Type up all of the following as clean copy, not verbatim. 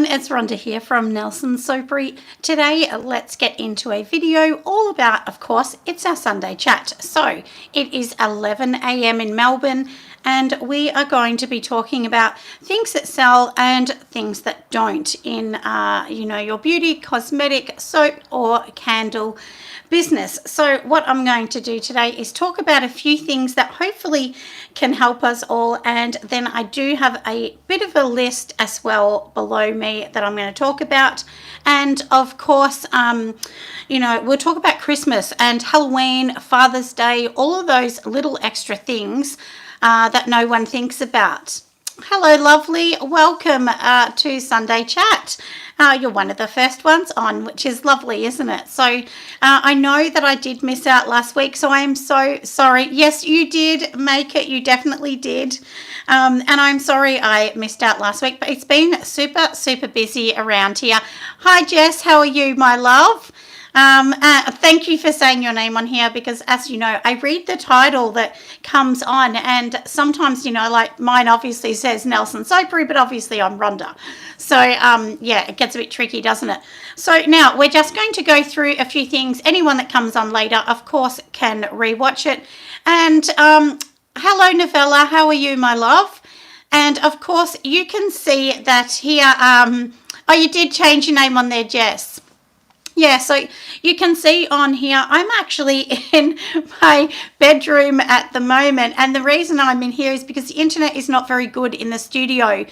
it's Rhonda here from Nelson Soapery. Today, let's get into a video all about, of course, it's our Sunday chat. So it is 11 a.m. in Melbourne, and we are going to be talking about things that sell and things that don't in, your beauty, cosmetic, soap or candle business. So what I'm going to do today is talk about a few things that hopefully can help us all, and then I do have a bit of a list as well below me that I'm going to talk about. And of course, we'll talk about Christmas and Halloween, Father's Day, all of those little extra things that no one thinks about. Hello, lovely. Welcome to Sunday Chat. You're one of the first ones on, which is lovely, isn't it? So I know that I did miss out last week, so I am so sorry. Yes, you did make it. You definitely did. And I'm sorry I missed out last week, but it's been super, super busy around here. Hi, Jess. How are you, my love? Thank you for saying your name on here, because as you know, I read the title that comes on, and sometimes, like mine obviously says Nelson Soapery, but obviously I'm Rhonda. So, it gets a bit tricky, doesn't it? So now we're just going to go through a few things. Anyone that comes on later, of course, can rewatch it. And hello, Novella. How are you, my love? And of course, you can see that here. You did change your name on there, Jess. Yeah, so you can see on here, I'm actually in my bedroom at the moment. And the reason I'm in here is because the internet is not very good in the studio.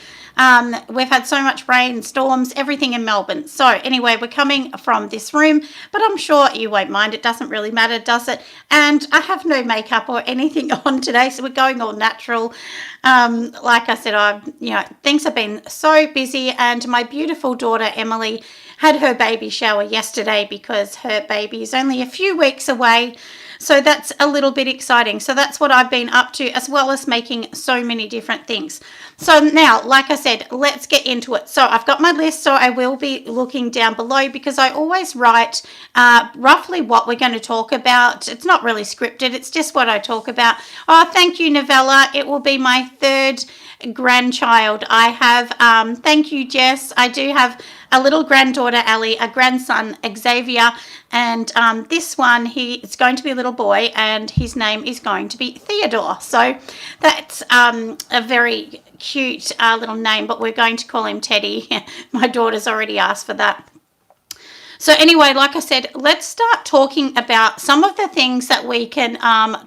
We've had so much rain, storms, everything in Melbourne. So anyway, we're coming from this room, but I'm sure you won't mind. It doesn't really matter, does it? And I have no makeup or anything on today, so we're going all natural. Like I said, things have been so busy, and my beautiful daughter, Emily, had her baby shower yesterday because her baby is only a few weeks away. So that's a little bit exciting. So that's what I've been up to, as well as making so many different things. So now, like I said, let's get into it. So I've got my list, so I will be looking down below because I always write roughly what we're going to talk about. It's not really scripted. It's just what I talk about. Oh, thank you, Novella. It will be my third grandchild I have. Thank you, Jess. I do have a little granddaughter, Ali, a grandson, Xavier, and this one, it's going to be a little boy, and his name is going to be Theodore. So that's a very cute little name, but we're going to call him Teddy. My daughter's already asked for that. So anyway, like I said, let's start talking about some of the things that we can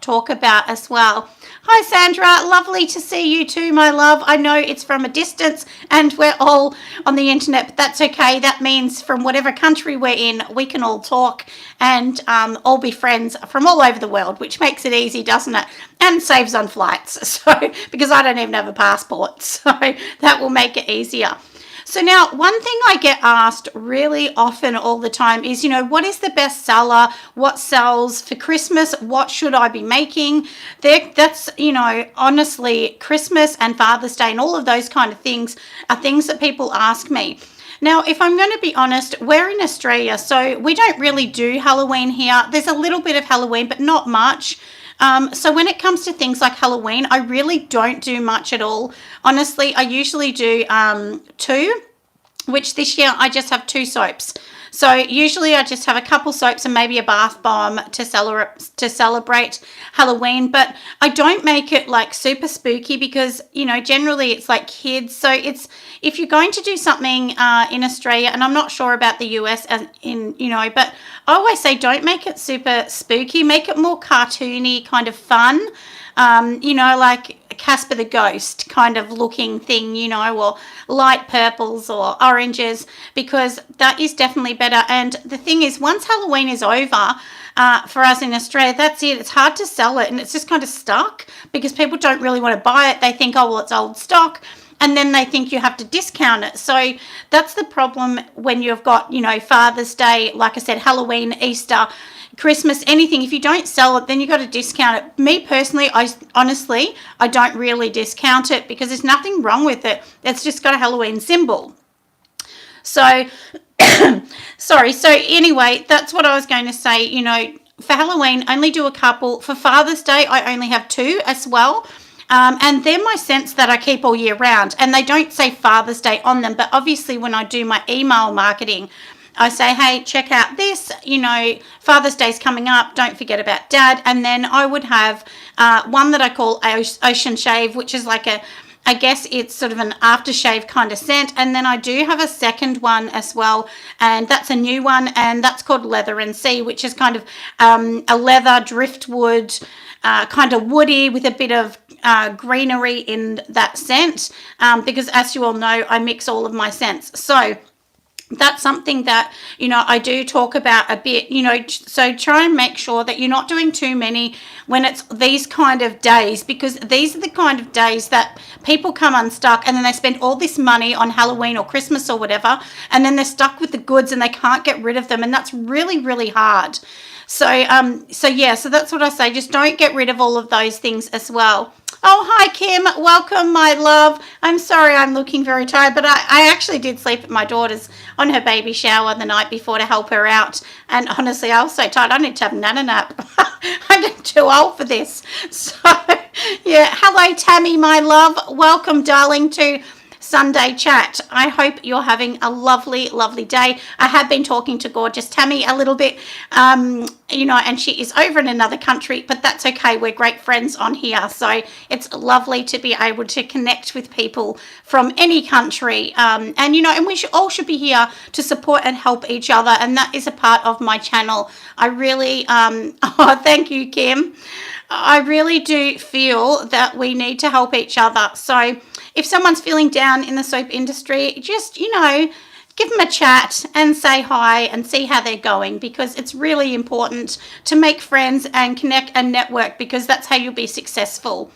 talk about as well. Hi, Sandra. Lovely to see you too, my love. I know it's from a distance and we're all on the internet, but that's okay. That means from whatever country we're in, we can all talk and all be friends from all over the world, which makes it easy, doesn't it? And saves on flights. So, because I don't even have a passport, so that will make it easier. So now, one thing I get asked really often all the time is, what is the best seller? What sells for Christmas? What should I be making? That's, honestly, Christmas and Father's Day and all of those kind of things are things that people ask me. Now, if I'm going to be honest, we're in Australia, so we don't really do Halloween here. There's a little bit of Halloween, but not much. So when it comes to things like Halloween, I really don't do much at all. Honestly, I usually do 2, which this year I just have 2 soaps. So usually I just have a couple soaps and maybe a bath bomb to celebrate Halloween, but I don't make it like super spooky because, generally it's like kids. So if you're going to do something in Australia, and I'm not sure about the US but I always say don't make it super spooky, make it more cartoony, kind of fun. Like Casper the Ghost kind of looking thing, or light purples or oranges, because that is definitely better. And the thing is, once Halloween is over, for us in Australia, that's it. It's hard to sell it, and it's just kind of stuck because people don't really want to buy it. They think, oh, well, it's old stock. And then they think you have to discount it. So that's the problem when you've got, Father's Day, like I said, Halloween, Easter, Christmas, anything. If you don't sell it, then you got to discount it. Me personally, I don't really discount it because there's nothing wrong with it. It's just got a Halloween symbol. So, sorry. So anyway, that's what I was going to say. For Halloween, only do a couple. For Father's Day, I only have 2 as well. And they're my scents that I keep all year round, and they don't say Father's Day on them, but obviously when I do my email marketing, I say, hey, check out this, Father's Day's coming up, don't forget about Dad. And then I would have one that I call Ocean Shave, which is like I guess it's sort of an aftershave kind of scent. And then I do have a second one as well, and that's a new one, and that's called Leather and Sea, which is kind of a leather driftwood, kind of woody with a bit of greenery in that scent, because as you all know, I mix all of my scents. So that's something that, I do talk about a bit, so try and make sure that you're not doing too many when it's these kind of days, because these are the kind of days that people come unstuck and then they spend all this money on Halloween or Christmas or whatever, and then they're stuck with the goods and they can't get rid of them, and that's really, really hard. So that's what I say. Just don't get rid of all of those things as well. Oh, hi, Kim. Welcome, my love. I'm sorry I'm looking very tired, but I actually did sleep at my daughter's on her baby shower the night before to help her out. And honestly, I was so tired. I need to have a nana nap. I'm too old for this. So, yeah. Hello, Tammy, my love. Welcome, darling, to Sunday chat. I hope you're having a lovely, lovely day. I have been talking to gorgeous Tammy a little bit, and she is over in another country, but that's okay. We're great friends on here. So it's lovely to be able to connect with people from any country. And we all should be here to support and help each other. And that is a part of my channel. I really, thank you, Kim. I really do feel that we need to help each other. So if someone's feeling down in the soap industry, just, give them a chat and say hi and see how they're going, because it's really important to make friends and connect and network, because that's how you'll be successful.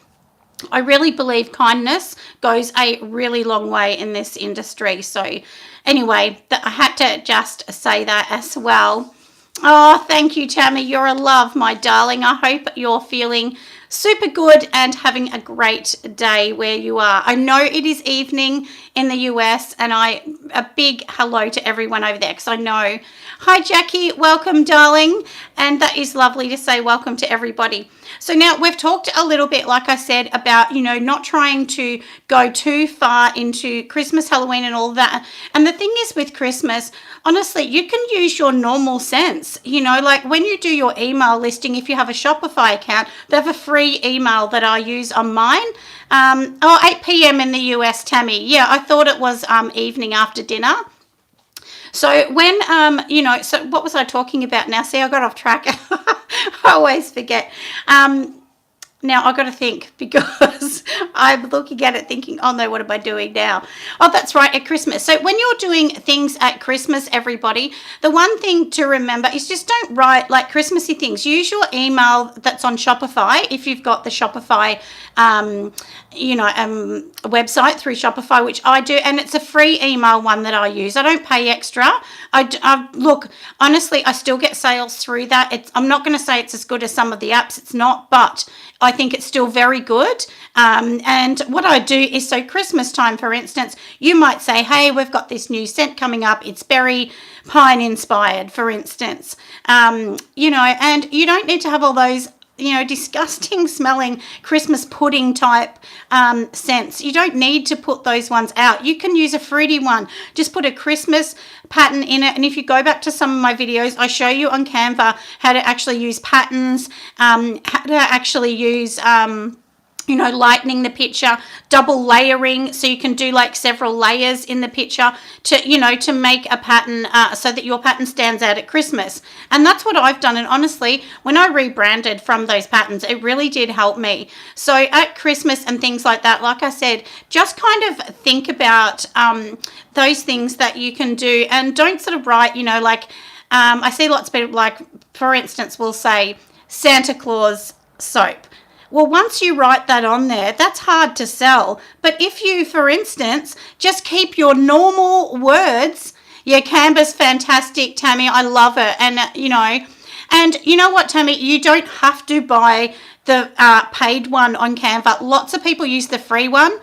I really believe kindness goes a really long way in this industry. So anyway, I had to just say that as well. Oh, thank you, Tammy. You're a love, my darling. I hope you're feeling super good and having a great day where you are. I know it is evening in the US, and a big hello to everyone over there, because I know. Hi, Jackie. Welcome, darling. And that is lovely to say welcome to everybody. So now we've talked a little bit, like I said, about, not trying to go too far into Christmas, Halloween and all that. And the thing is with Christmas, honestly, you can use your normal sense, like when you do your email listing, if you have a Shopify account, they have a free email that I use on mine. 8 p.m. in the US, Tammy. Yeah, I thought it was evening after dinner. So when, so what was I talking about now? See, I got off track. I always forget. Now I've got to think, because I'm looking at it thinking, oh no, what am I doing now? Oh, that's right, at Christmas. So when you're doing things at Christmas, everybody, the one thing to remember is just don't write like Christmassy things. Use your email that's on Shopify, if you've got the Shopify website through Shopify, which I do, and it's a free email one that I use. I don't pay extra. Look, honestly, I still get sales through that. I'm not going to say it's as good as some of the apps. It's not, but I think it's still very good. And what I do is, so Christmas time, for instance, you might say, hey, we've got this new scent coming up. It's berry pine inspired, for instance. And you don't need to have all those disgusting smelling Christmas pudding type scents. You don't need to put those ones out. You can use a fruity one. Just put a Christmas pattern in it. And if you go back to some of my videos, I show you on Canva how to actually use patterns, how to actually use lightening the picture, double layering, so you can do like several layers in the picture to make a pattern so that your pattern stands out at Christmas. And that's what I've done. And honestly, when I rebranded from those patterns, it really did help me. So at Christmas and things like that, like I said, just kind of think about those things that you can do, and don't sort of write, I see lots of people, like, for instance, will say Santa Claus soap. Well, once you write that on there, that's hard to sell. But if you, for instance, just keep your normal words, yeah, Canva's fantastic, Tammy. I love it. And, and you know what, Tammy, you don't have to buy the paid one on Canva. Lots of people use the free one.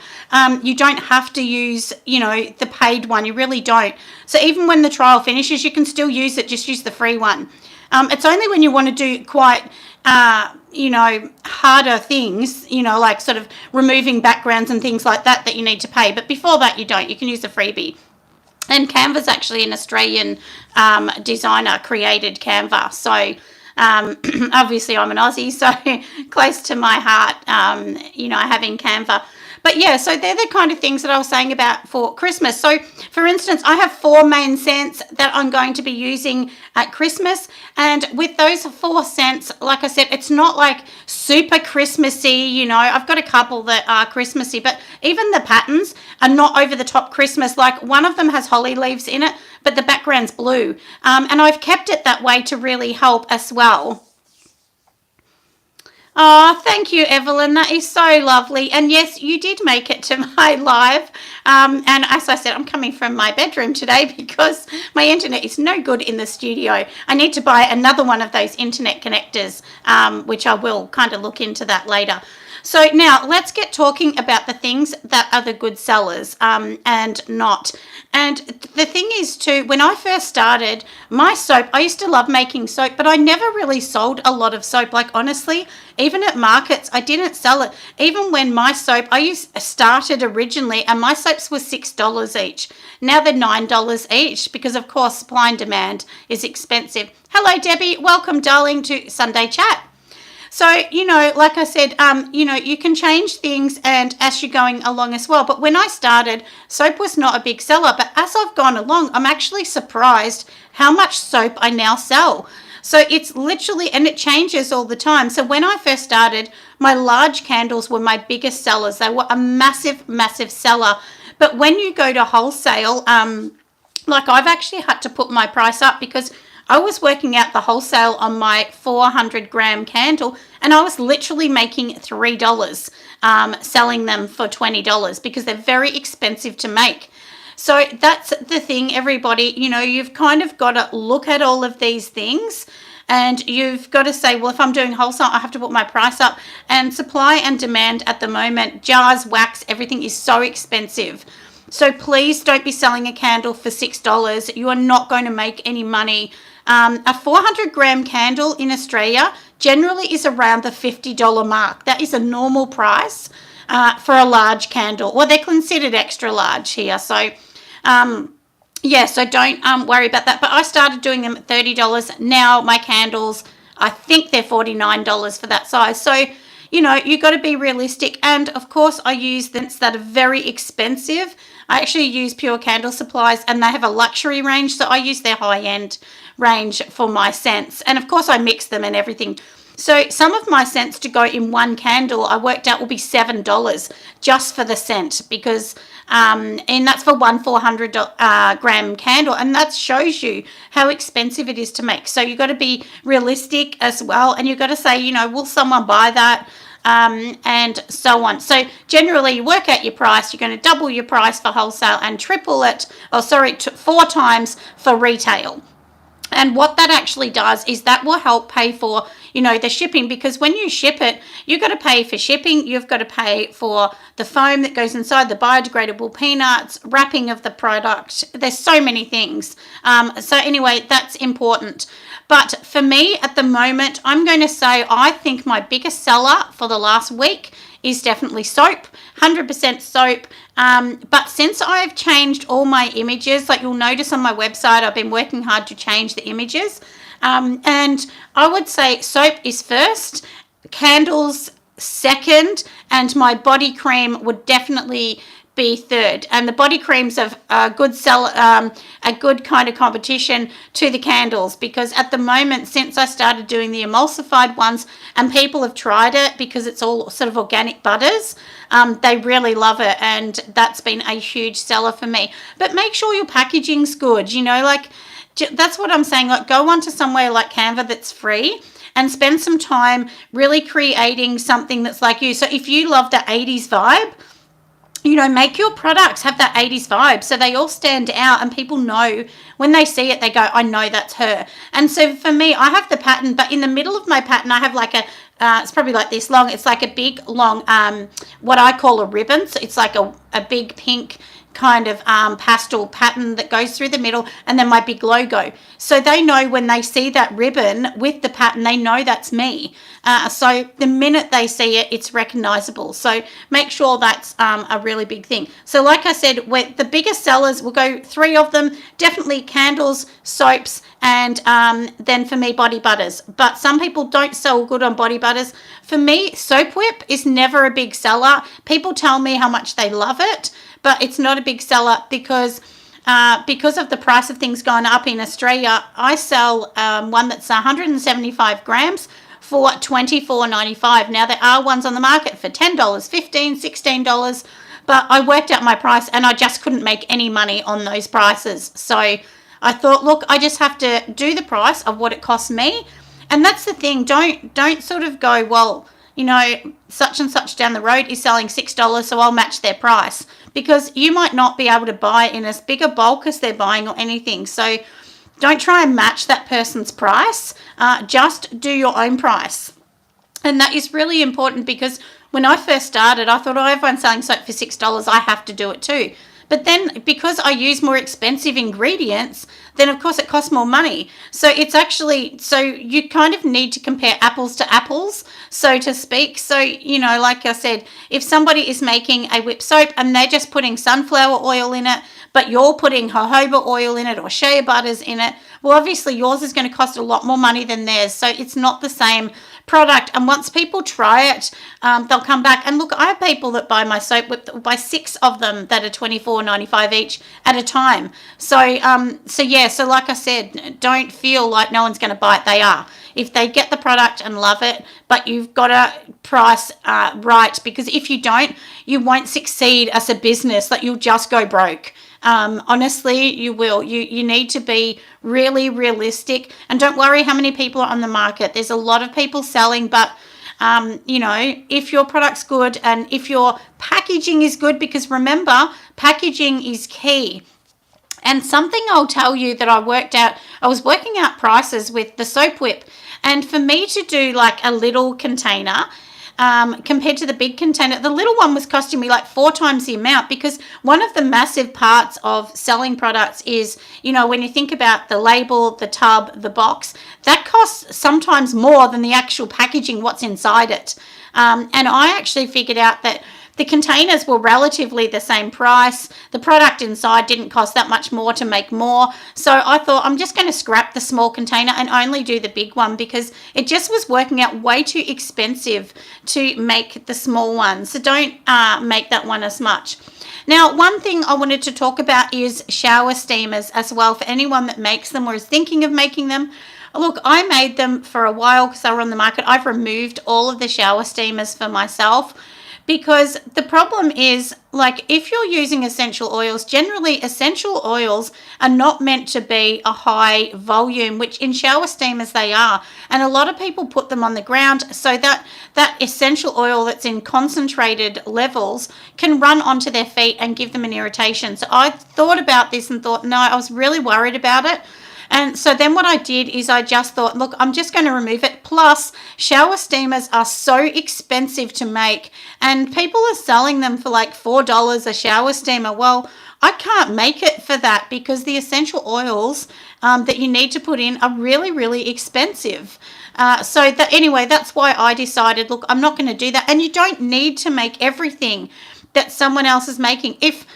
You don't have to use, the paid one. You really don't. So even when the trial finishes, you can still use it. Just use the free one. It's only when you want to do quite, harder things, like sort of removing backgrounds and things like that you need to pay. But before that, you don't. You can use a freebie. And Canva's actually an Australian designer created Canva. So obviously I'm an Aussie, so close to my heart, having Canva. But yeah, so they're the kind of things that I was saying about for Christmas. So for instance, I have 4 main scents that I'm going to be using at Christmas. And with those 4 scents, like I said, it's not like super Christmassy, I've got a couple that are Christmassy, but even the patterns are not over the top Christmas. Like one of them has holly leaves in it, but the background's blue. And I've kept it that way to really help as well. Oh, thank you, Evelyn. That is so lovely. And yes, you did make it to my live. And as I said, I'm coming from my bedroom today because my internet is no good in the studio. I need to buy another one of those internet connectors, which I will kind of look into that later. So now let's get talking about the things that are the good sellers and not. And the thing is too, when I first started my soap, I used to love making soap, but I never really sold a lot of soap. Like honestly, even at markets, I didn't sell it. Even when my soap, started originally and my soaps were $6 each. Now they're $9 each because of course supply and demand is expensive. Hello, Debbie. Welcome, darling, to Sunday Chat. So, like I said, you can change things and as you're going along as well. But when I started, soap was not a big seller. But as I've gone along, I'm actually surprised how much soap I now sell. So it's literally, and it changes all the time. So when I first started, my large candles were my biggest sellers. They were a massive, massive seller. But when you go to wholesale, like I've actually had to put my price up because I was working out the wholesale on my 400 gram candle and I was literally making $3 selling them for $20 because they're very expensive to make. So that's the thing, everybody, you've kind of got to look at all of these things and you've got to say, well, if I'm doing wholesale, I have to put my price up. And supply and demand at the moment, jars, wax, everything is so expensive. So please don't be selling a candle for $6. You are not going to make any money. A 400 gram candle in Australia generally is around the $50 mark. That is a normal price for a large candle. Well, they're considered extra large here. So, so don't worry about that. But I started doing them at $30. Now my candles, I think they're $49 for that size. So, you've got to be realistic. And, of course, I use scents that are very expensive. I actually use Pure Candle Supplies and they have a luxury range. So I use their high-end range for my scents. And, of course, I mix them and everything. So some of my scents to go in one candle I worked out will be $7 just for the scent because and that's for one 400 gram candle, and that shows you how expensive it is to make. So you've got to be realistic as well, and you've got to say, will someone buy that? And so on. So generally you work out your price, you're going to double your price for wholesale and triple it, 4 times for retail. And what that actually does is that will help pay for, the shipping, because when you ship it, you've got to pay for shipping. You've got to pay for the foam that goes inside, the biodegradable peanuts, wrapping of the product. There's so many things. So anyway, that's important. But for me at the moment, I'm going to say I think my biggest seller for the last week is definitely soap, 100% soap. But since I've changed all my images, like you'll notice on my website, I've been working hard to change the images. And I would say soap is first, candles second, and my body cream would definitely be third. And the body creams are a good kind of competition to the candles, because at the moment, since I started doing the emulsified ones and people have tried it because it's all sort of organic butters, they really love it, and that's been a huge seller for me. But make sure your packaging's good, that's what I'm saying. Like, go onto somewhere like Canva that's free and spend some time really creating something that's like you. So if you love the 80s vibe, make your products have that 80s vibe so they all stand out and people know when they see it, they go, I know that's her. And so for me, I have the pattern, but in the middle of my pattern, I have like it's probably like this long. It's like a big, long, what I call a ribbon. So it's like a big pink kind of pastel pattern that goes through the middle, and then my big logo. So they know when they see that ribbon with the pattern, they know that's me. So the minute they see it, it's recognizable. So make sure that's a really big thing. So like I said, the biggest sellers, will go 3 of them, definitely candles, soaps, and then for me, body butters. But some people don't sell good on body butters. For me, Soap Whip is never a big seller. People tell me how much they love it, but it's not a big seller because of the price of things going up in Australia. I sell one that's 175 grams for $24.95. Now, there are ones on the market for $10, $15, $16, but I worked out my price and I just couldn't make any money on those prices. So I thought, look, I just have to do the price of what it costs me. And that's the thing. Don't sort of go, well, you know, such and such down the road is selling $6, so I'll match their price, because you might not be able to buy in as big a bulk as they're buying or anything. So don't try and match that person's price. Just do your own price. And that is really important, because when I first started, I thought, oh, everyone's selling soap for $6. I have to do it too. But then because I use more expensive ingredients, then of course it costs more money. So it's actually, so you kind of need to compare apples to apples, so to speak. So, you know, like I said, if somebody is making a whip soap and they're just putting sunflower oil in it, but you're putting jojoba oil in it or shea butters in it, well, obviously yours is going to cost a lot more money than theirs. So it's not the same product. And once people try it, they'll come back. And look, I have people that buy my soap whip that will buy 6 of them that are $24.95 each at a time. So yeah, so like I said, don't feel like no one's going to buy it. They are. If they get the product and love it, but you've got to price right, because if you don't, you won't succeed as a business. That you'll just go broke. Honestly, you will. You need to be really realistic, and don't worry how many people are on the market. There's a lot of people selling, but you know, if your product's good and if your packaging is good, because remember, packaging is key. And something I'll tell you that I was working out prices with the Soap Whip, and for me to do like a little container, compared to the big container, the little one was costing me like 4 times the amount, because one of the massive parts of selling products is, you know, when you think about the label, the tub, the box, that costs sometimes more than the actual packaging, what's inside it. And I actually figured out that the containers were relatively the same price. The product inside didn't cost that much more to make more. So I thought, I'm just going to scrap the small container and only do the big one, because it just was working out way too expensive to make the small one. So don't make that one as much. Now, one thing I wanted to talk about is shower steamers as well, for anyone that makes them or is thinking of making them. Look, I made them for a while because they were on the market. I've removed all of the shower steamers for myself, because the problem is, like, if you're using essential oils, generally essential oils are not meant to be a high volume, which in shower steamers they are. And a lot of people put them on the ground, so that essential oil that's in concentrated levels can run onto their feet and give them an irritation. So I thought about this and thought, no, I was really worried about it. And so then what I did is I just thought, look, I'm just going to remove it. Plus, shower steamers are so expensive to make, and people are selling them for like $4 a shower steamer. Well, I can't make it for that, because the essential oils that you need to put in are really, really expensive. Anyway, that's why I decided, look, I'm not going to do that. And you don't need to make everything that someone else is making. If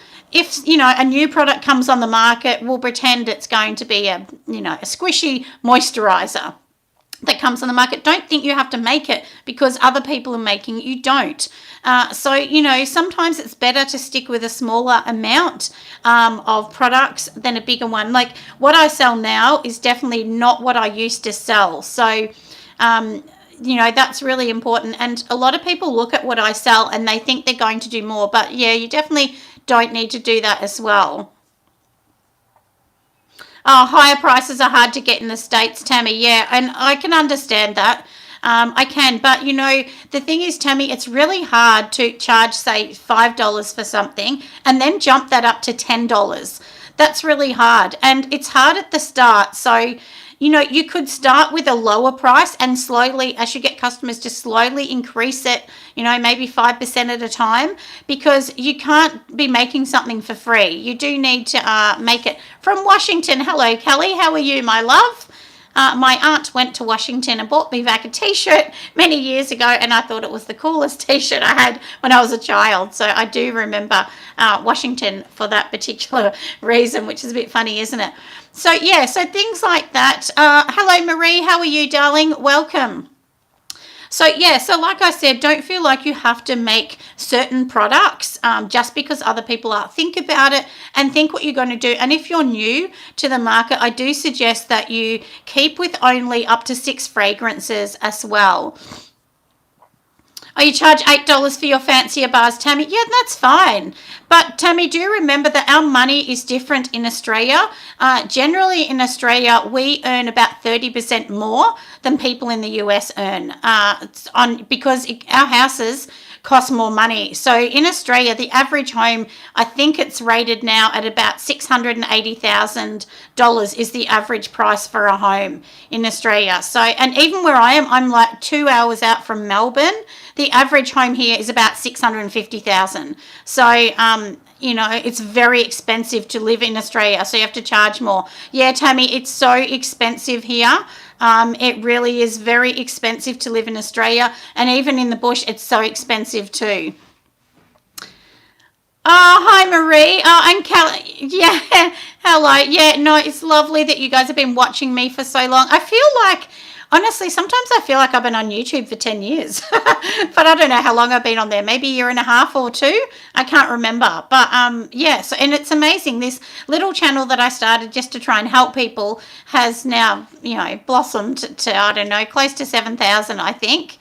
you know, a new product comes on the market, we'll pretend it's going to be a squishy moisturizer that comes on the market. Don't think you have to make it because other people are making it. You don't. So, you know, sometimes it's better to stick with a smaller amount of products than a bigger one. Like what I sell now is definitely not what I used to sell. So, you know, that's really important. And a lot of people look at what I sell and they think they're going to do more. But yeah, you definitely don't need to do that as well. Oh, higher prices are hard to get in the States, Tammy. Yeah, and I can understand that. I can. But, you know, the thing is, Tammy, it's really hard to charge, say, $5 for something and then jump that up to $10. That's really hard. And it's hard at the start. So, you know, you could start with a lower price and slowly, as you get customers, just slowly increase it, you know, maybe 5% at a time, because you can't be making something for free. You do need to make it. From Washington, hello, Kelly. How are you, my love? My aunt went to Washington and bought me back a t-shirt many years ago, and I thought it was the coolest t-shirt I had when I was a child. So I do remember Washington for that particular reason, which is a bit funny, isn't it? So yeah, so things like that. Hello, Marie. How are you, darling? Welcome. So yeah, so like I said, don't feel like you have to make certain products just because other people are. Think about it and think what you're going to do. And if you're new to the market, I do suggest that you keep with only up to 6 fragrances as well. Oh, you charge $8 for your fancier bars, Tammy? Yeah, that's fine. But Tammy, do remember that our money is different in Australia. Generally in Australia, we earn about 30% more than people in the US earn because our houses cost more money. So in Australia, the average home, I think it's rated now at about $680,000 is the average price for a home in Australia. So, and even where I am, I'm like 2 hours out from Melbourne. The average home here is about $650,000. So, you know, it's very expensive to live in Australia, so you have to charge more. Yeah, Tammy, it's so expensive here. It really is very expensive to live in Australia, and even in the bush, it's so expensive too. Oh, hi, Marie. Oh, and Kelly. Yeah, hello. Yeah, no, it's lovely that you guys have been watching me for so long. I feel like, honestly, sometimes I feel like I've been on YouTube for 10 years, but I don't know how long I've been on there, maybe a year and a half or 2. I can't remember. But yeah, so, and it's amazing. This little channel that I started just to try and help people has now, you know, blossomed to, I don't know, close to 7,000, I think.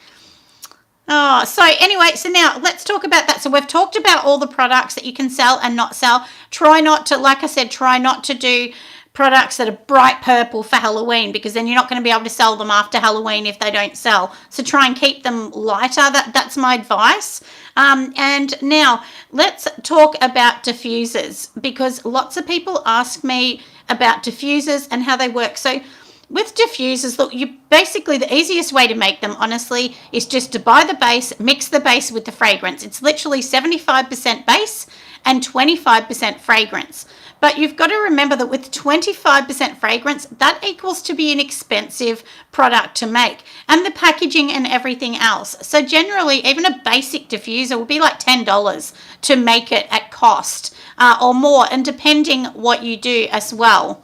Oh, so anyway, so now let's talk about that. So we've talked about all the products that you can sell and not sell. Try not to, like I said, try not to do products that are bright purple for Halloween, because then you're not going to be able to sell them after Halloween if they don't sell. So try and keep them lighter. That's my advice. And now let's talk about diffusers, because lots of people ask me about diffusers and how they work. So with diffusers, look, you basically, the easiest way to make them, honestly, is just to buy the base, mix the base with the fragrance. It's literally 75% base and 25% fragrance. But you've got to remember that with 25% fragrance, that equals to be an expensive product to make, and the packaging and everything else. So generally, even a basic diffuser will be like $10 to make it at cost or more, and depending what you do as well.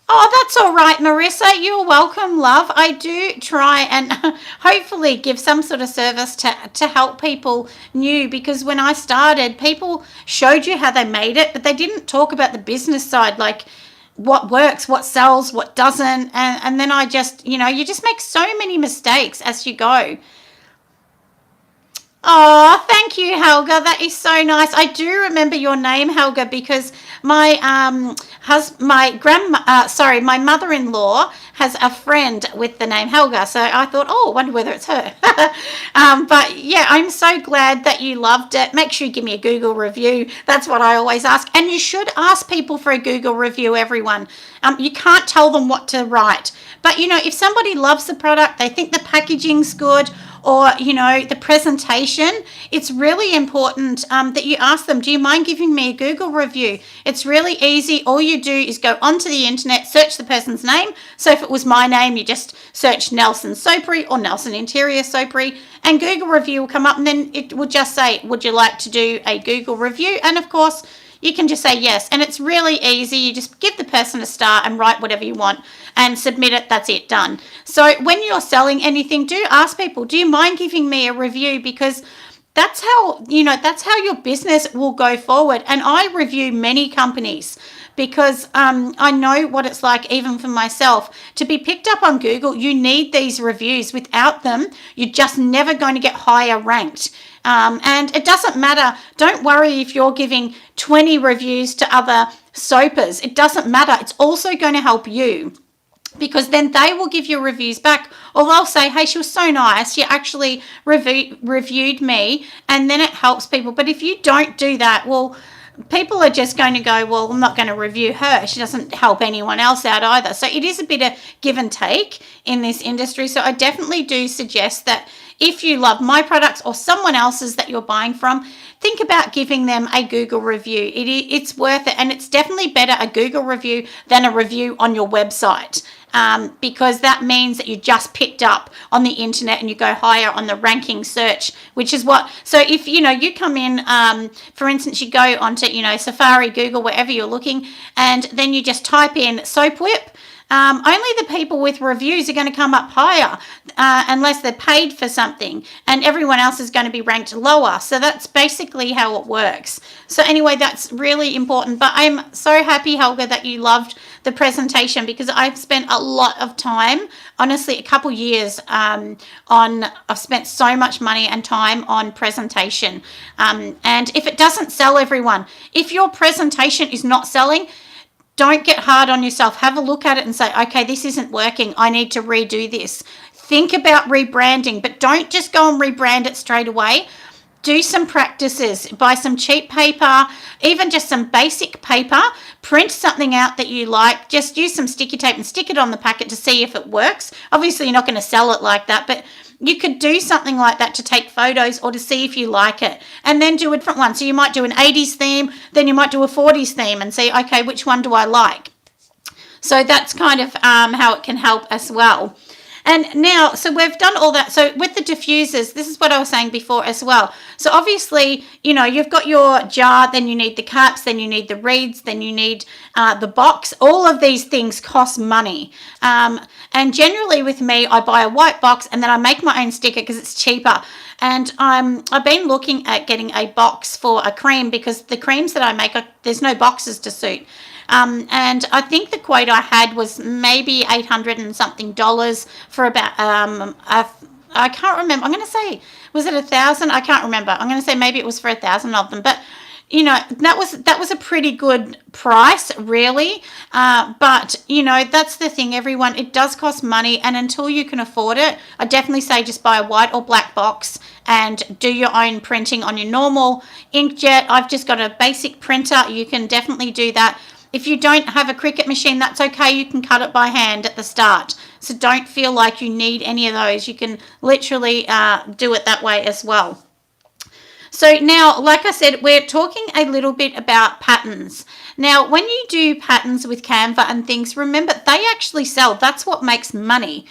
Oh, that's all right, Marissa. You're welcome, love. I do try and hopefully give some sort of service to help people new, because when I started, people showed you how they made it, but they didn't talk about the business side, like what works, what sells, what doesn't. And then I just, you know, you just make so many mistakes as you go. Oh, thank you, Helga. That is so nice. I do remember your name, Helga, because my my mother-in-law has a friend with the name Helga. So I thought, oh, I wonder whether it's her. But yeah, I'm so glad that you loved it. Make sure you give me a Google review. That's what I always ask. And you should ask people for a Google review, everyone. You can't tell them what to write. But, you know, if somebody loves the product, they think the packaging's good, or, you know, the presentation, it's really important that you ask them, do you mind giving me a Google review? It's really easy. All you do is go onto the internet, search the person's name. So if it was my name, you just search Nelson Soapery or Nelson Interior Soapery, and Google review will come up, and then it will just say, would you like to do a Google review? And of course, you can just say yes, and it's really easy. You just give the person a star and write whatever you want and submit it. That's it, done. So when you're selling anything, do ask people, do you mind giving me a review? Because that's how, you know, that's how your business will go forward. And I review many companies because I know what it's like, even for myself, to be picked up on Google. You need these reviews. Without them, you're just never going to get higher ranked. And it doesn't matter. Don't worry if you're giving 20 reviews to other soapers. It doesn't matter. It's also going to help you, because then they will give you reviews back, or they'll say, hey, she was so nice, she actually reviewed me, and then it helps people. But if you don't do that, well, people are just going to go, well, I'm not going to review her. She doesn't help anyone else out either. So it is a bit of give and take in this industry. So I definitely do suggest that if you love my products or someone else's that you're buying from, think about giving them a Google review. It's worth it, and it's definitely better a Google review than a review on your website. Because that means that you just picked up on the internet and you go higher on the ranking search, which is what, so if, you come in, for instance, you go onto, Safari, Google, wherever you're looking, and then you just type in soap whip, only the people with reviews are going to come up higher unless they're paid for something, and everyone else is going to be ranked lower. So that's basically how it works. So anyway, that's really important. But I'm so happy, Helga, that you loved the presentation, because I've spent a lot of time, honestly, a couple years I've spent so much money and time on presentation. And if it doesn't sell, everyone, if your presentation is not selling, don't get hard on yourself. Have a look at it and say, okay, this isn't working. I need to redo this. Think about rebranding, but don't just go and rebrand it straight away. Do some practices. Buy some cheap paper, even just some basic paper. Print something out that you like. Just use some sticky tape and stick it on the packet to see if it works. Obviously, you're not going to sell it like that, but you could do something like that to take photos or to see if you like it, and then do a different one. So you might do an 80s theme, then you might do a 40s theme and see, okay, which one do I like? So that's kind of how it can help as well. And now, so we've done all that. So with the diffusers, this is what I was saying before as well. So obviously, you've got your jar, then you need the caps, then you need the reeds, then you need the box. All of these things cost money. And generally with me, I buy a white box and then I make my own sticker because it's cheaper. And I've been looking at getting a box for a cream, because the creams that I make, there's no boxes to suit. And I think the quote I had was maybe $800 and something for about I can't remember. I'm going to say, was it 1,000? I can't remember. I'm going to say maybe it was for 1,000 of them, but that was a pretty good price, really. But that's the thing, everyone. It does cost money, and until you can afford it, I definitely say just buy a white or black box and do your own printing on your normal inkjet. I've just got a basic printer. You can definitely do that. If you don't have a Cricut machine, that's okay. You can cut it by hand at the start. So don't feel like you need any of those. You can literally do it that way as well. So now, like I said, we're talking a little bit about patterns. Now, when you do patterns with Canva and things, remember, they actually sell. That's what makes money.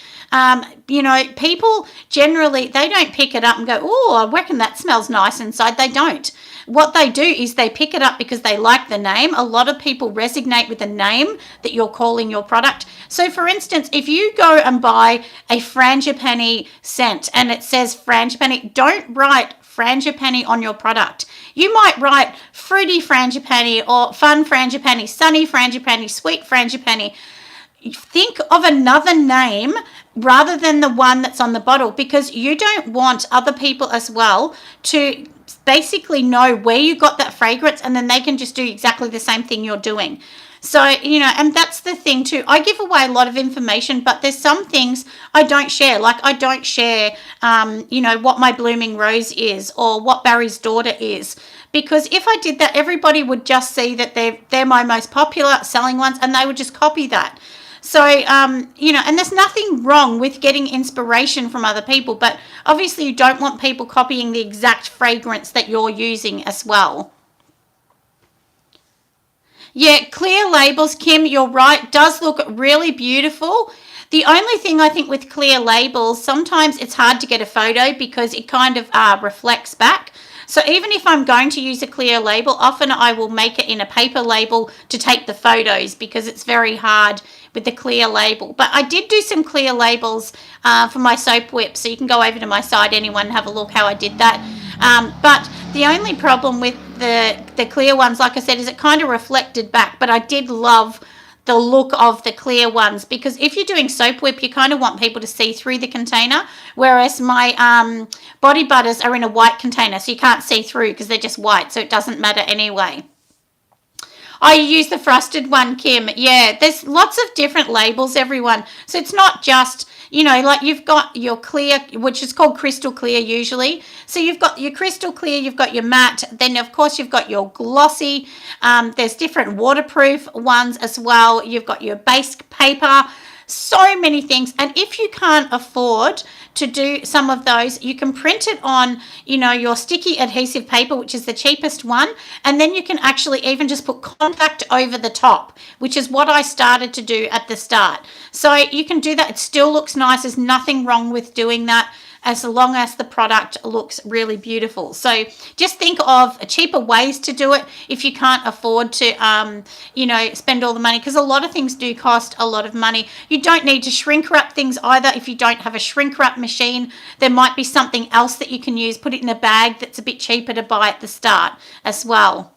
People generally, they don't pick it up and go, oh, I reckon that smells nice inside. They don't. What they do is they pick it up because they like the name. A lot of people resonate with the name that you're calling your product. So for instance, if you go and buy a frangipani scent and it says frangipani, don't write frangipani on your product. You might write fruity frangipani or fun frangipani, sunny frangipani, sweet frangipani. Think of another name rather than the one that's on the bottle, because you don't want other people as well to basically know where you got that fragrance, and then they can just do exactly the same thing you're doing. So, and that's the thing too. I give away a lot of information, but there's some things I don't share. Like I don't share, what my blooming rose is or what Barry's daughter is. Because if I did that, everybody would just see that they're my most popular selling ones, and they would just copy that. So, and there's nothing wrong with getting inspiration from other people, but obviously you don't want people copying the exact fragrance that you're using as well. Yeah, clear labels, Kim, you're right, does look really beautiful. The only thing I think with clear labels, sometimes it's hard to get a photo because it kind of reflects back. So even if I'm going to use a clear label, often I will make it in a paper label to take the photos because it's very hard with the clear label. But I did do some clear labels for my soap whip, so you can go over to my site, anyone, have a look how I did that. But the only problem with the clear ones, like I said, is it kind of reflected back, but I did love the look of the clear ones, because if you're doing soap whip, you kind of want people to see through the container, whereas my body butters are in a white container, so you can't see through because they're just white, so it doesn't matter anyway. I use the frosted one, Kim. Yeah, there's lots of different labels, everyone. So it's not just, you know, like you've got your clear, which is called crystal clear usually. So you've got your crystal clear, you've got your matte, then of course you've got your glossy. There's different waterproof ones as well. You've got your base paper, so many things. And if you can't afford to do some of those, you can print it on, you know, your sticky adhesive paper, which is the cheapest one, and then you can actually even just put contact over the top, which is what I started to do at the start. So you can do that. It still looks nice. There's nothing wrong with doing that, as long as the product looks really beautiful. So just think of cheaper ways to do it if you can't afford to, you know, spend all the money, because a lot of things do cost a lot of money. You don't need to shrink wrap things either. If you don't have a shrink wrap machine, there might be something else that you can use. Put it in a bag that's a bit cheaper to buy at the start as well.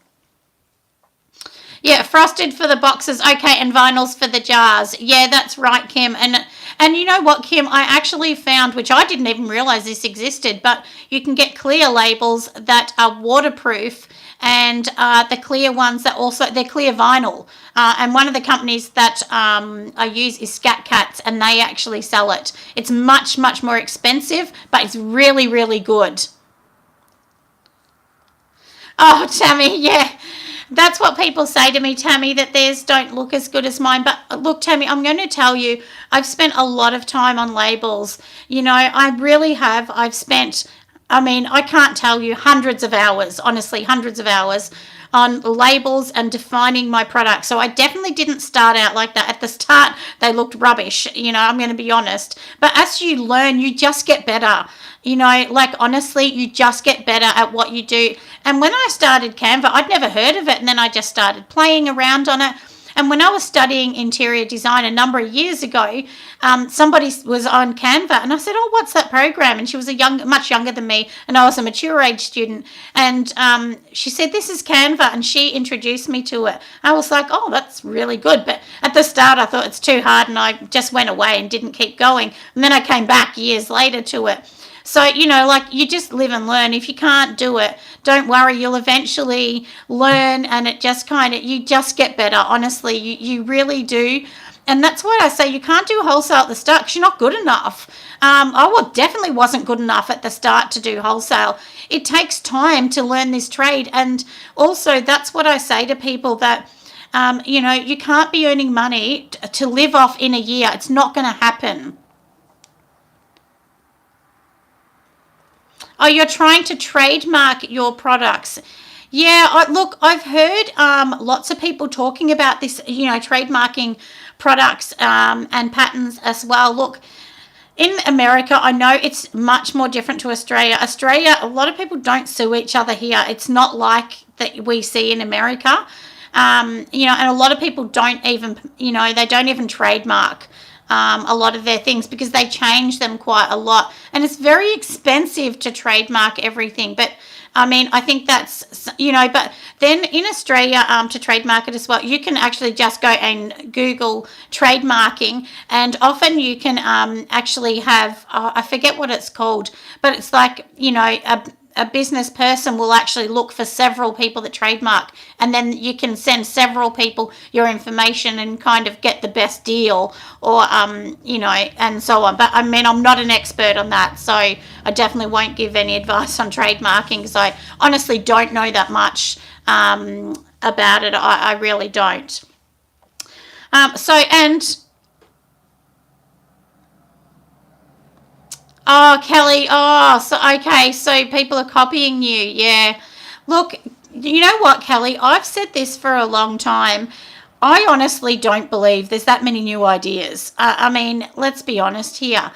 Yeah, frosted for the boxes, okay, and vinyls for the jars. Yeah, that's right, Kim. And you know what, Kim, I actually found, which I didn't even realize this existed, but you can get clear labels that are waterproof, and the clear ones that also, they're clear vinyl. And one of the companies that I use is Scat Cats, and they actually sell it. It's much, much more expensive, but it's really, really good. Oh, Tammy, yeah. That's what people say to me, Tammy, that theirs don't look as good as mine. But look, Tammy, I'm going to tell you, I've spent a lot of time on labels. You know, I really have. I've spent, I mean, I can't tell you, hundreds of hours, honestly, hundreds of hours on labels and defining my product. So I definitely didn't start out like that. At the start, they looked rubbish, you know, I'm going to be honest. But as you learn, you just get better. You know, like honestly, you just get better at what you do. And when I started Canva, I'd never heard of it. And then I just started playing around on it. And when I was studying interior design a number of years ago, somebody was on Canva, and I said, "Oh, what's that program?" And she was much younger than me, and I was a mature age student. And she said, "This is Canva," and she introduced me to it. I was like, "Oh, that's really good." But at the start, I thought it's too hard, and I just went away and didn't keep going. And then I came back years later to it. So, you know, like you just live and learn. If you can't do it, don't worry. You'll eventually learn, and it just you just get better. Honestly, you really do. And that's why I say you can't do wholesale at the start, because you're not good enough. I definitely wasn't good enough at the start to do wholesale. It takes time to learn this trade. And also that's what I say to people, that you know, you can't be earning money to live off in a year. It's not going to happen. Oh, you're trying to trademark your products. Yeah, look, I've heard lots of people talking about this, you know, trademarking products and patents as well. Look, in America, I know it's much more different to Australia. Australia, a lot of people don't sue each other here. It's not like that we see in America. You know, and a lot of people don't even, you know, they don't even trademark a lot of their things, because they change them quite a lot, and it's very expensive to trademark everything. But I mean, I think that's, you know, but then in Australia, to trademark it as well, you can actually just go and Google trademarking, and often you can actually have, I forget what it's called, but it's like, you know, a business person will actually look for several people that trademark, and then you can send several people your information and kind of get the best deal, or you know, and so on. But I mean, I'm not an expert on that, so I definitely won't give any advice on trademarking, because I honestly don't know that much about it. I really don't. Oh, Kelly. Oh, so okay. So people are copying you. Yeah. Look, you know what, Kelly? I've said this for a long time. I honestly don't believe there's that many new ideas. I mean, let's be honest here.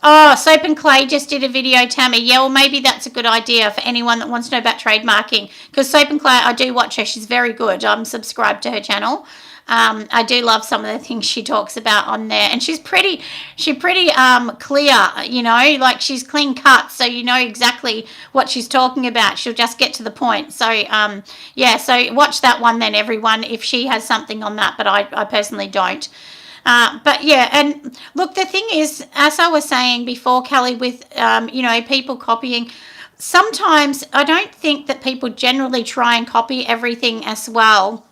Oh, Soap and Clay just did a video, Tammy. Yeah, well, maybe that's a good idea for anyone that wants to know about trademarking. Because Soap and Clay, I do watch her. She's very good. I'm subscribed to her channel. I do love some of the things she talks about on there, and she's pretty clear, you know, like she's clean cut, so you know exactly what she's talking about. She'll just get to the point. So yeah, so watch that one then, everyone, if she has something on that, but I personally don't. But yeah, and look, the thing is, as I was saying before, Kelly, with you know, people copying, sometimes I don't think that people generally try and copy everything as well.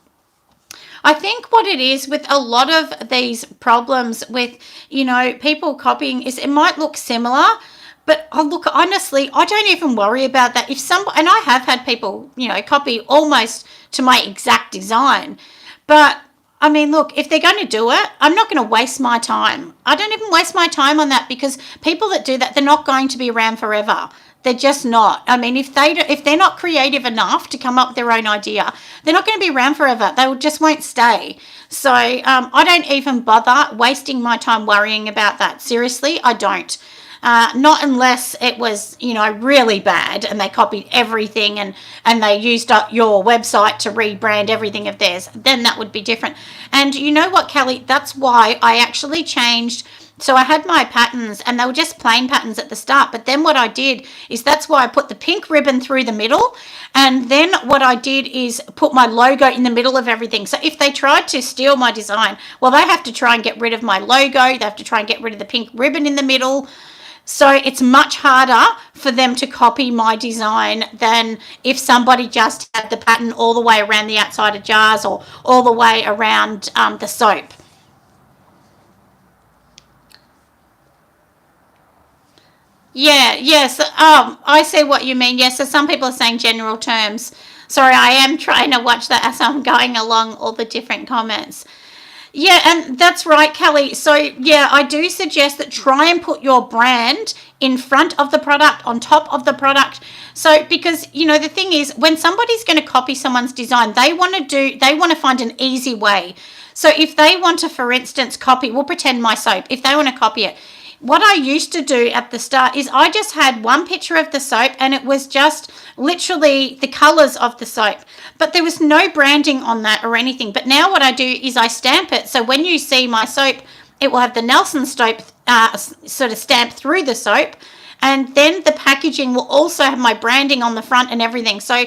I think what it is with a lot of these problems with, people copying is it might look similar, but look, honestly, I don't even worry about that. And I have had people, copy almost to my exact design, but I mean, look, if they're going to do it, I'm not going to waste my time. I don't even waste my time on that, because people that do that, they're not going to be around forever. They're just not. I mean, if they're not creative enough to come up with their own idea, they're not going to be around forever. They just won't stay. So I don't even bother wasting my time worrying about that. Seriously, I don't. Not unless it was, really bad and they copied everything and they used up your website to rebrand everything of theirs. Then that would be different. And you know what, Kelly? That's why I actually changed. So I had my patterns and they were just plain patterns at the start. But then what I did is, that's why I put the pink ribbon through the middle. And then what I did is put my logo in the middle of everything. So if they tried to steal my design, well, they have to try and get rid of my logo. They have to try and get rid of the pink ribbon in the middle. So it's much harder for them to copy my design than if somebody just had the pattern all the way around the outside of jars or all the way around the soap. Yeah, yes. I see what you mean. Yes, so some people are saying general terms. Sorry, I am trying to watch that as I'm going along all the different comments. Yeah, and that's right, Kelly. So, yeah, I do suggest that try and put your brand in front of the product, on top of the product. So, because, the thing is, when somebody's going to copy someone's design, they want to find an easy way. So, if they want to, for instance, we'll pretend my soap, if they want to copy it, what I used to do at the start is I just had one picture of the soap and it was just literally the colors of the soap, but there was no branding on that or anything. But now what I do is I stamp it. So when you see my soap, it will have the Nelson soap sort of stamped through the soap. And then the packaging will also have my branding on the front and everything. So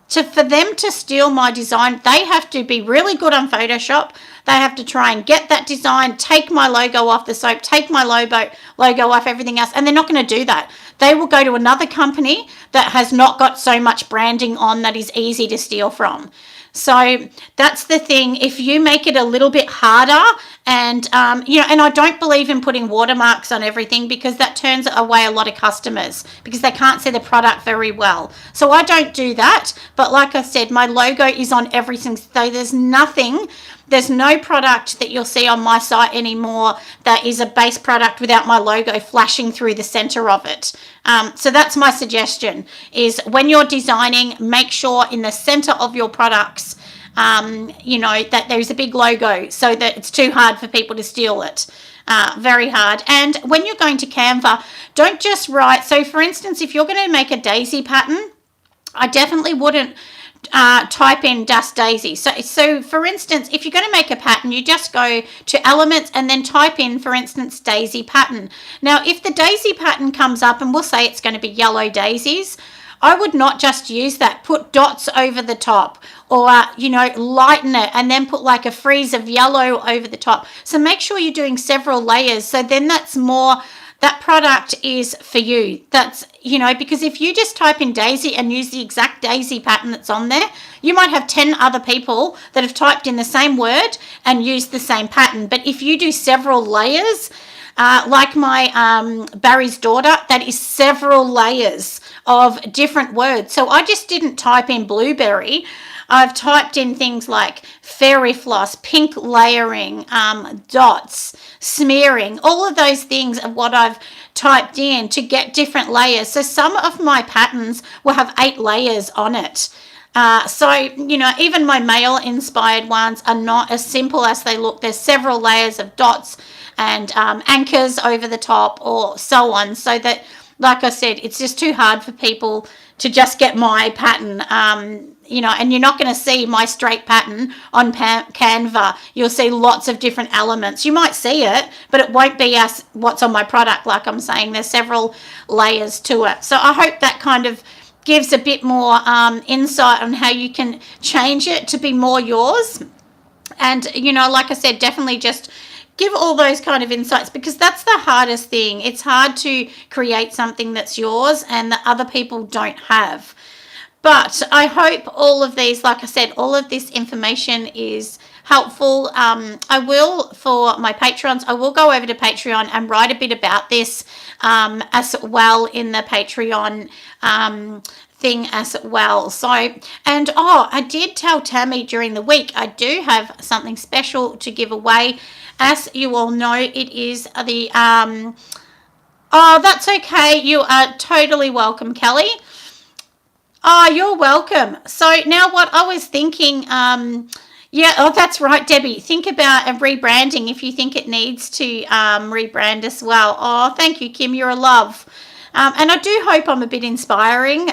for them to steal my design, they have to be really good on Photoshop. They have to try and get that design, take my logo off the soap, take my logo off everything else, and they're not going to do that. They will go to another company that has not got so much branding on that is easy to steal from. So that's the thing. If you make it a little bit harder, and and I don't believe in putting watermarks on everything, because that turns away a lot of customers because they can't see the product very well. So I don't do that. But like I said, my logo is on everything. So there's no product that you'll see on my site anymore that is a base product without my logo flashing through the center of it. So that's my suggestion, is when you're designing, make sure in the center of your products, that there's a big logo so that it's too hard for people to steal it. Very hard. And when you're going to Canva, don't just write. So for instance, if you're going to make a daisy pattern, I definitely wouldn't type in dust daisy. So for instance, if you're going to make a pattern, you just go to elements and then type in, for instance, daisy pattern. Now, if the daisy pattern comes up and we'll say it's going to be yellow daisies, I would not just use that. Put dots over the top, or, lighten it and then put like a frieze of yellow over the top. So make sure you're doing several layers. So then that product is for you. That's, because if you just type in daisy and use the exact daisy pattern that's on there, you might have 10 other people that have typed in the same word and used the same pattern. But if you do several layers, like my Barry's daughter, that is several layers of different words. So I just didn't type in blueberry. I've typed in things like fairy floss, pink layering, dots, smearing, all of those things of what I've typed in to get different layers. So some of my patterns will have 8 layers on it. So, even my male inspired ones are not as simple as they look. There's several layers of dots and anchors over the top, or so on, so that, like I said, it's just too hard for people to just get my pattern, and you're not going to see my straight pattern on Canva. You'll see lots of different elements. You might see it, but it won't be as what's on my product. Like I'm saying, there's several layers to it. So I hope that kind of gives a bit more insight on how you can change it to be more yours. And, like I said, definitely just give all those kind of insights, because that's the hardest thing. It's hard to create something that's yours and that other people don't have. But I hope all of these, like I said, all of this information is helpful. I will, for my Patreons, I will go over to Patreon and write a bit about this as well in the Patreon thing as well. So, and I did tell Tammy during the week, I do have something special to give away. As you all know, it is the, that's okay. You are totally welcome, Kelly. Oh, you're welcome. So now what I was thinking, that's right, Debbie. Think about rebranding if you think it needs to rebrand as well. Oh, thank you, Kim. You're a love. And I do hope I'm a bit inspiring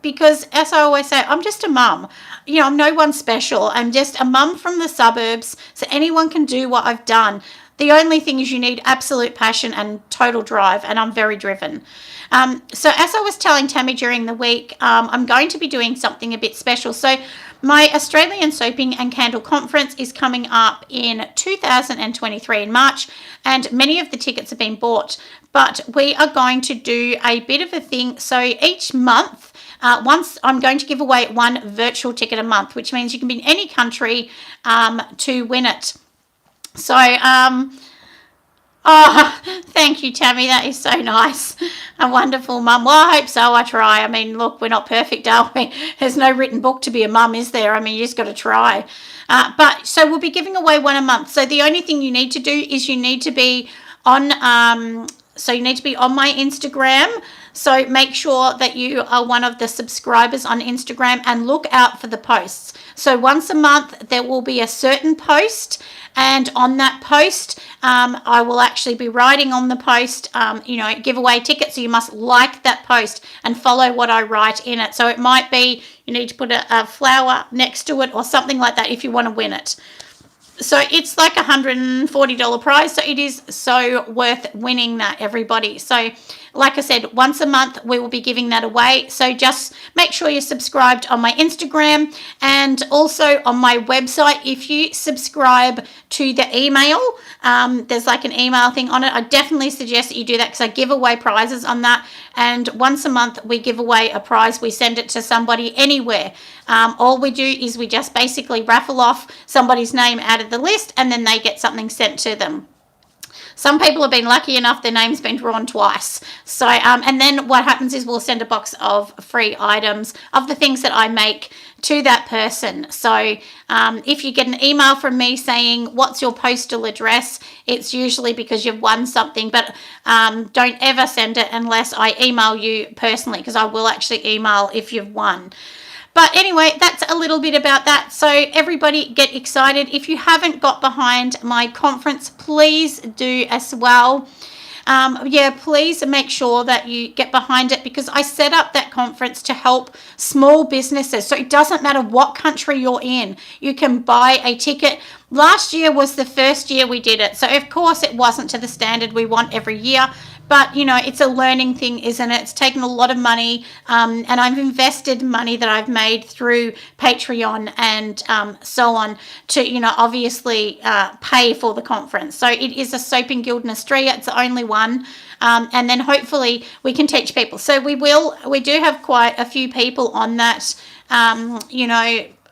because, as I always say, I'm just a mum. You know, I'm no one special. I'm just a mum from the suburbs, so anyone can do what I've done. The only thing is you need absolute passion and total drive, and I'm very driven. So as I was telling Tammy during the week, I'm going to be doing something a bit special. So my Australian Soaping and Candle Conference is coming up in 2023 in March, and many of the tickets have been bought. But we are going to do a bit of a thing. So each month, once I'm going to give away one virtual ticket a month, which means you can be in any country to win it. So, thank you, Tammy. That is so nice. A wonderful mum. Well, I hope so. I try. I mean, look, we're not perfect, are we? There's no written book to be a mum, is there? I mean, you just got to try. But so we'll be giving away one a month. So the only thing you need to do is you need to be on, you need to be on my Instagram. So make sure that you are one of the subscribers on Instagram and look out for the posts. So once a month, there will be a certain post, and on that post, I will actually be writing on the post, give away tickets. So you must like that post and follow what I write in it. So it might be you need to put a flower next to it or something like that if you want to win it. So it's like $140 prize. So it is so worth winning that, everybody. So like I said, once a month, we will be giving that away. So just make sure you're subscribed on my Instagram and also on my website. If you subscribe to the email, there's like an email thing on it. I definitely suggest that you do that because I give away prizes on that. And once a month, we give away a prize. We send it to somebody anywhere. All we do is we just basically raffle off somebody's name out of the list, and then they get something sent to them. Some people have been lucky enough their name's been drawn twice. So, and then what happens is we'll send a box of free items of the things that I make to that person. So if you get an email from me saying, what's your postal address? It's usually because you've won something, but don't ever send it unless I email you personally, because I will actually email if you've won. But anyway, that's a little bit about that. So everybody get excited. If you haven't got behind my conference, please do as well. Please make sure that you get behind it, because I set up that conference to help small businesses. So it doesn't matter what country you're in. You can buy a ticket. Last year was the first year we did it. So of course it wasn't to the standard we want every year. But, it's a learning thing, isn't it? It's taken a lot of money, and I've invested money that I've made through Patreon and so on to, obviously pay for the conference. So it is a Soaping Guild in Australia. It's the only one. And then hopefully we can teach people. So we do have quite a few people on that,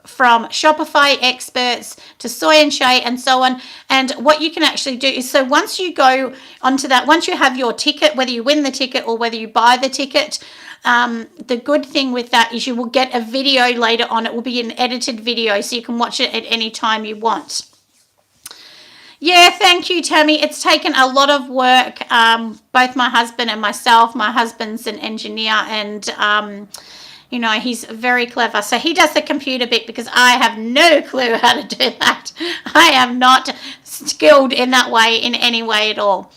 from Shopify experts to Soy and Shay and so on. And what you can actually do is, so once you go onto that, once you have your ticket, whether you win the ticket or whether you buy the ticket, the good thing with that is you will get a video later on. It will be an edited video, so you can watch it at any time you want. Yeah, thank you, Tammy. It's taken a lot of work, both my husband and myself. My husband's an engineer, and he's very clever. So he does the computer bit because I have no clue how to do that. I am not skilled in that way in any way at all.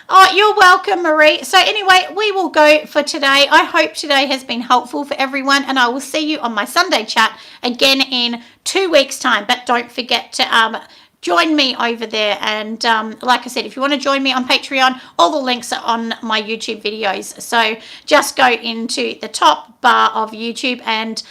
Oh, you're welcome, Marie. So anyway, we will go for today. I hope today has been helpful for everyone, and I will see you on my Sunday chat again in 2 weeks' time. But don't forget to join me over there. And like I said, if you want to join me on Patreon, all the links are on my YouTube videos. So just go into the top bar of YouTube and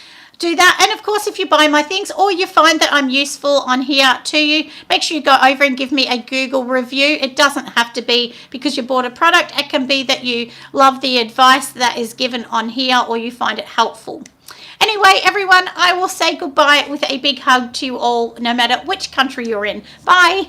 do that. And of course, if you buy my things or you find that I'm useful on here to you, make sure you go over and give me a Google review. It doesn't have to be because you bought a product. It can be that you love the advice that is given on here or you find it helpful. Anyway, everyone, I will say goodbye with a big hug to you all, no matter which country you're in. Bye.